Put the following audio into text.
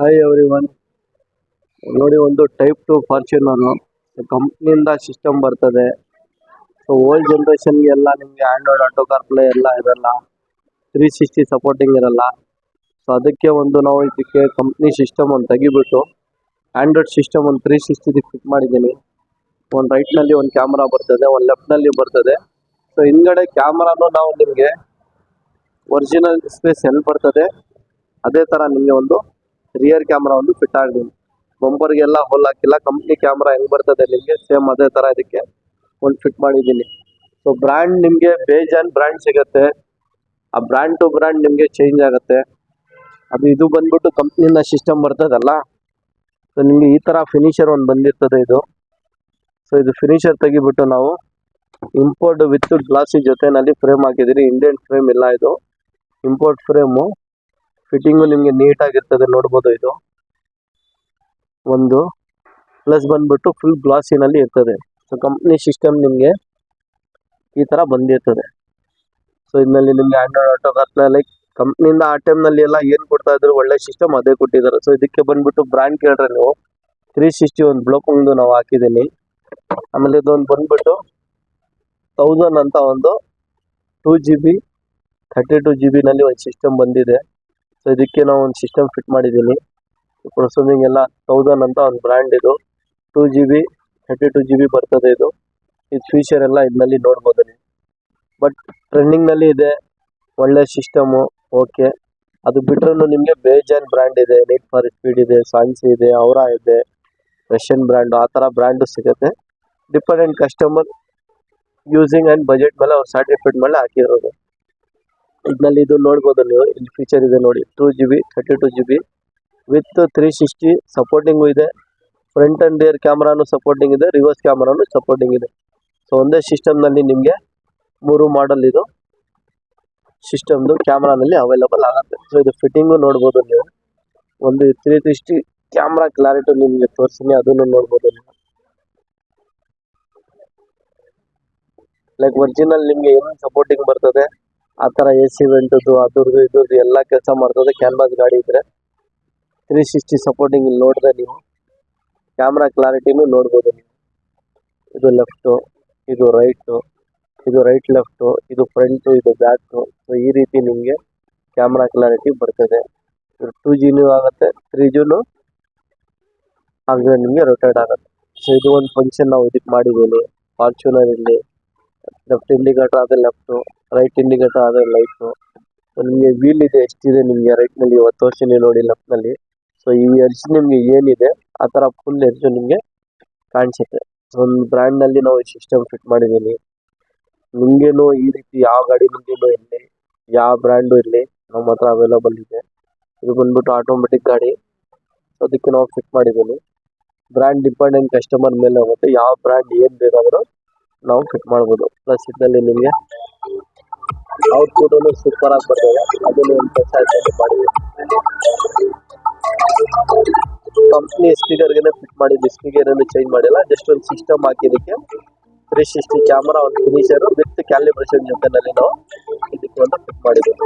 Hi everyone. ನೋಡಿ, ಒಂದು type 2 Fortuner ಕಂಪ್ನಿಯಿಂದ system ಬರ್ತದೆ. ಸೊ ಓಲ್ಡ್ ಜನ್ರೇಷನ್ಗೆಲ್ಲ ನಿಮಗೆ ಆಂಡ್ರಾಯ್ಡ್ ಆಟೋ ಕಾರ್ಪ್ಲೇ ಎಲ್ಲ ಇರಲ್ಲ, 360 ಸಪೋರ್ಟಿಂಗ್ ಇರಲ್ಲ. ಸೊ ಅದಕ್ಕೆ ನಾವು ಇದಕ್ಕೆ ಕಂಪ್ನಿ ಸಿಸ್ಟಮ್ ಒಂದು ತೆಗಿಬಿಟ್ಟು ಆಂಡ್ರಾಯ್ಡ್ ಸಿಸ್ಟಮ್ ಒಂದು 360 ಫಿಟ್ ಮಾಡಿದ್ದೀನಿ. ಒಂದು ರೈಟ್ನಲ್ಲಿ ಒಂದು ಕ್ಯಾಮ್ರಾ ಬರ್ತದೆ, ಒಂದು ಲೆಫ್ಟ್ನಲ್ಲಿ ಬರ್ತದೆ. ಸೊ ಹಿಂದ್ಗಡೆ ಕ್ಯಾಮ್ರಾನು ನಾವು ನಿಮಗೆ ಒರಿಜಿನಲ್ ಸ್ಪೇಸ್ ಎಲ್ಲಿ ಬರ್ತದೆ ಅದೇ ಥರ ನಿಮಗೆ ಒಂದು ರಿಯರ್ ಕ್ಯಾಮ್ರಾ ಒಂದು ಫಿಟ್ ಆಗಿದ್ದೀನಿ. ಬಂಪರ್ಗೆಲ್ಲ ಹೋಲ್ ಹಾಕಿಲ್ಲ, ಕಂಪ್ನಿ ಕ್ಯಾಮ್ರಾ ಹೆಂಗೆ ಬರ್ತದೆ ನಿಮಗೆ ಸೇಮ್ ಅದೇ ಥರ ಇದಕ್ಕೆ ಒಂದು ಫಿಟ್ ಮಾಡಿದ್ದೀನಿ. ಸೊ ಬ್ರ್ಯಾಂಡ್ ನಿಮಗೆ ಬೇಜಾನ್ ಬ್ರ್ಯಾಂಡ್ ಸಿಗುತ್ತೆ, ಆ ಬ್ರ್ಯಾಂಡ್ ಟು ಬ್ರ್ಯಾಂಡ್ ನಿಮಗೆ ಚೇಂಜ್ ಆಗುತ್ತೆ. ಇದು ಬಂದ್ಬಿಟ್ಟು ಕಂಪ್ನಿಯಿಂದ ಸಿಸ್ಟಮ್ ಬರ್ತದಲ್ಲ, ಸೊ ನಿಮಗೆ ಈ ಥರ ಫಿನಿಷರ್ ಒಂದು ಬಂದಿರ್ತದೆ ಇದು. ಸೊ ಇದು ಫಿನಿಷರ್ ತೆಗಿಬಿಟ್ಟು ನಾವು ಇಂಪೋರ್ಟ್ ವಿತ್ ಗ್ಲಾಸಿ ಜೊತೆನಲ್ಲಿ ಫ್ರೇಮ್ ಹಾಕಿದ್ದೀರಿ. ಇಂಡಿಯನ್ ಫ್ರೇಮ್ ಇಲ್ಲ, ಇದು ಇಂಪೋರ್ಟ್ ಫ್ರೇಮು. ಫಿಟ್ಟಿಂಗು ನಿಮಗೆ ನೀಟಾಗಿರ್ತದೆ, ನೋಡ್ಬೋದು. ಇದು ಒಂದು ಪ್ಲಸ್ ಬಂದ್ಬಿಟ್ಟು ಫುಲ್ ಗ್ಲಾಸಿನಲ್ಲಿ ಇರ್ತದೆ. ಸೊ ಕಂಪ್ನಿ ಸಿಸ್ಟಮ್ ನಿಮಗೆ ಈ ಥರ ಬಂದಿರ್ತದೆ. ಸೊ ಇದರಲ್ಲಿ ನಿಮಗೆ ಆಂಡ್ರಾಯ್ಡ್ ಆಟೋ ಕಾರ್ಪ್ಲೇ ಲೈಕ್ ಕಂಪ್ನಿಯಿಂದ ಆ ಟೈಮ್ನಲ್ಲಿ ಎಲ್ಲ ಏನು ಕೊಡ್ತಾ ಇದ್ರು ಒಳ್ಳೆ ಸಿಸ್ಟಮ್ ಅದೇ ಕೊಟ್ಟಿದ್ದಾರೆ. ಸೊ ಇದಕ್ಕೆ ಬಂದ್ಬಿಟ್ಟು ಬ್ರ್ಯಾಂಡ್ ಕೇಳಿದ್ರೆ ನೀವು 360 ಒಂದು ಬ್ಲೋಕಿಂಗ್ದು ನಾವು ಹಾಕಿದ್ದೀನಿ. ಆಮೇಲೆ ಇದೊಂದು ಬಂದ್ಬಿಟ್ಟು 1000 ಅಂತ ಒಂದು 2GB 32 GB ನಲ್ಲಿ ಒಂದು ಸಿಸ್ಟಮ್ ಬಂದಿದೆ. ಸೊ ಇದಕ್ಕೆ ನಾವು ಒಂದು ಸಿಸ್ಟಮ್ ಫಿಟ್ ಮಾಡಿದ್ದೀನಿ. ಪ್ರೊಸೆಸಿಂಗ್ ಎಲ್ಲ 1000 ಅಂತ ಒಂದು ಬ್ರ್ಯಾಂಡ್. ಇದು 2GB 32 GB ಬರ್ತದೆ. ಇದು ಫೀಚರ್ ಎಲ್ಲ ಇದರಲ್ಲಿ ನೋಡ್ಬೋದು ನೀವು. ಬಟ್ ಟ್ರೆಂಡಿಂಗ್ನಲ್ಲಿ ಇದೆ, ಒಳ್ಳೆ ಸಿಸ್ಟಮು. ಓಕೆ, ಅದು ಬಿಟ್ರೂ ನಿಮಗೆ ಬೇಜಾನ್ ಬ್ರ್ಯಾಂಡ್ ಇದೆ. ನೀಡ್ ಫಾರ್ ಸ್ಪೀಡ್ ಇದೆ, ಸಾನ್ಸಿ ಇದೆ, ಔರಾ ಇದೆ, ರಷ್ಯನ್ ಬ್ರ್ಯಾಂಡು, ಆ ಥರ ಬ್ರ್ಯಾಂಡು ಸಿಗುತ್ತೆ. Dependent customer using and budget ಮೇಲೆ ಅವ್ರು ಸರ್ಟಿಫೈಡ್ ಮೇಲೆ ಹಾಕಿರೋದು. ಇದರಲ್ಲಿ ಇದು ನೋಡ್ಬೋದು ನೀವು, ಇಲ್ಲಿ ಫೀಚರ್ ಇದೆ ನೋಡಿ, 2GB 32 GB ವಿತ್ 360 ಸಪೋರ್ಟಿಂಗು ಇದೆ. ಫ್ರಂಟ್ ಆ್ಯಂಡ್ ರಿಯರ್ ಕ್ಯಾಮ್ರಾನು ಸಪೋರ್ಟಿಂಗ್ ಇದೆ, ರಿವರ್ಸ್ ಕ್ಯಾಮ್ರಾನು ಸಪೋರ್ಟಿಂಗ್ ಇದೆ. ಸೊ ಒಂದೇ ಸಿಸ್ಟಮ್ನಲ್ಲಿ ನಿಮಗೆ 3 ಮಾಡಲ್ ಇದು ಸಿಸ್ಟಮ್ದು ಕ್ಯಾಮ್ರಾನಲ್ಲಿ ಅವೈಲಬಲ್ ಆಗುತ್ತೆ. ಸೊ ಇದು ಫಿಟ್ಟಿಂಗು ನೋಡ್ಬೋದು ನೀವು. ಒಂದು 360 ಕ್ಯಾಮ್ರಾ ಕ್ಲಾರಿಟಿ ನಿಮಗೆ ತೋರಿಸ್ತೀನಿ, ಅದನ್ನು ನೋಡ್ಬೋದು ನೀವು. ಲೈಕ್ ಒರಿಜಿನಲ್ ನಿಮಗೆ ಏನು ಸಪೋರ್ಟಿಂಗ್ ಬರ್ತದೆ ಆ ಥರ AC ವೆಂಟದ್ದು ಅದ್ರದ್ದು ಇದ್ರದ್ದು ಎಲ್ಲ ಕೆಲಸ ಮಾಡ್ತದೆ. ಕ್ಯಾನ್ವಾಸ್ ಗಾಡಿ ಇದ್ರೆ 360 ಸಪೋರ್ಟಿಂಗ್ ಇಲ್ಲಿ ನೋಡಿದ್ರೆ ನೀವು ಕ್ಯಾಮ್ರಾ ಕ್ಲಾರಿಟಿನೂ ನೋಡ್ಬೋದು ನೀವು. ಇದು ಲೆಫ್ಟು, ಇದು ರೈಟು, ಇದು ರೈಟ್ ಲೆಫ್ಟು, ಇದು ಫ್ರಂಟು, ಇದು ಬ್ಯಾಕು. ಸೊ ಈ ರೀತಿ ನಿಮಗೆ ಕ್ಯಾಮ್ರಾ ಕ್ಲಾರಿಟಿ ಬರ್ತದೆ. 2Gನೂ ಆಗುತ್ತೆ, 3Gನೂ ಹಾಗೆ ನಿಮಗೆ ರೊಟೇಟ್ ಆಗುತ್ತೆ. ಸೊ ಇದು ಒಂದು ಫಂಕ್ಷನ್ ನಾವು ಇದಕ್ಕೆ ಮಾಡಿದ್ದೀನಿ. ಫಾರ್ಚುನರ್ ಇಲ್ಲಿ ಲೆಫ್ಟ್ ಇಂಡಿಕೇಟರ್ ಅದೇ ಲೆಫ್ಟು, ರೈಟ್ ಇಂಡಿಕೇಟರ್ ಅದೇ ಲೈಟು. ನಿಮಗೆ ವೀಲ್ ಇದೆ, ಎಷ್ಟಿದೆ ನಿಮಗೆ ರೈಟ್ನಲ್ಲಿ ಇವತ್ತು ತೋರಿಸ್ತೀನಿ ನೋಡಿ ಲೆಫ್ಟ್ನಲ್ಲಿ. ಸೊ ಈ ಎಡ್ಜ್ ನಿಮಗೆ ಏನಿದೆ ಆ ಥರ ಫುಲ್ ಎಡ್ಜು ನಿಮಗೆ ಕಾಣಿಸುತ್ತೆ. ಸೊ ಒಂದು ಬ್ರ್ಯಾಂಡ್ನಲ್ಲಿ ನಾವು ಈ ಸಿಸ್ಟಮ್ ಫಿಟ್ ಮಾಡಿದ್ದೀನಿ. ನಿಮಗೇನು ಈ ರೀತಿ ಯಾವ ಗಾಡಿ ನಿಮಗೇನು ಇರಲಿ, ಯಾವ ಬ್ರ್ಯಾಂಡು ಇರಲಿ, ನಮ್ಮ ಹತ್ರ ಅವೈಲಬಲ್ ಇದೆ. ಇದು ಬಂದ್ಬಿಟ್ಟು ಆಟೋಮೆಟಿಕ್ ಗಾಡಿ, ಸೊ ಅದಕ್ಕೆ ನಾವು ಫಿಟ್ ಮಾಡಿದ್ದೀನಿ. ಬ್ರ್ಯಾಂಡ್ ಡಿಪೆಂಡೆಂಟ್ ಕಸ್ಟಮರ್ ಮೇಲೆ ಹೋಗುತ್ತೆ, ಯಾವ ಬ್ರ್ಯಾಂಡ್ ಏನು ಬೇಕಾದರೂ ನಾವು ಫಿಟ್ ಮಾಡ್ಬೋದು. ಪ್ಲಸ್ ಇದರಲ್ಲಿ ನಿಮಗೆ ಔಟ್ಪುಟ್ ಸೂಪರ್ ಆಗಿ ಬರ್ತದೆ, ಅದನ್ನು ಒಂದು ಕೆಲಸ ಮಾಡಿದ್ದೀವಿ. ಕಂಪ್ನಿ ಸ್ಪೀಕರ್ಗೆ ಫಿಟ್ ಮಾಡಿದ್ವಿ, ಸ್ಪೀಕರ್ ಏನು ಚೇಂಜ್ ಮಾಡಿಲ್ಲ, ಜಸ್ಟ್ ಒಂದು ಸಿಸ್ಟಮ್ ಹಾಕಿದ್ದಕ್ಕೆ 360 ಕ್ಯಾಮರಾ ಒಂದು ಫಿನಿಷರು ವಿತ್ ಕ್ಯಾಲಿಬ್ರೇಷನ್ ಜೊತೆನಲ್ಲಿ ನಾವು ಇದಕ್ಕೆ ಒಂದು ಫಿಟ್ ಮಾಡಿದ್ದೀವಿ.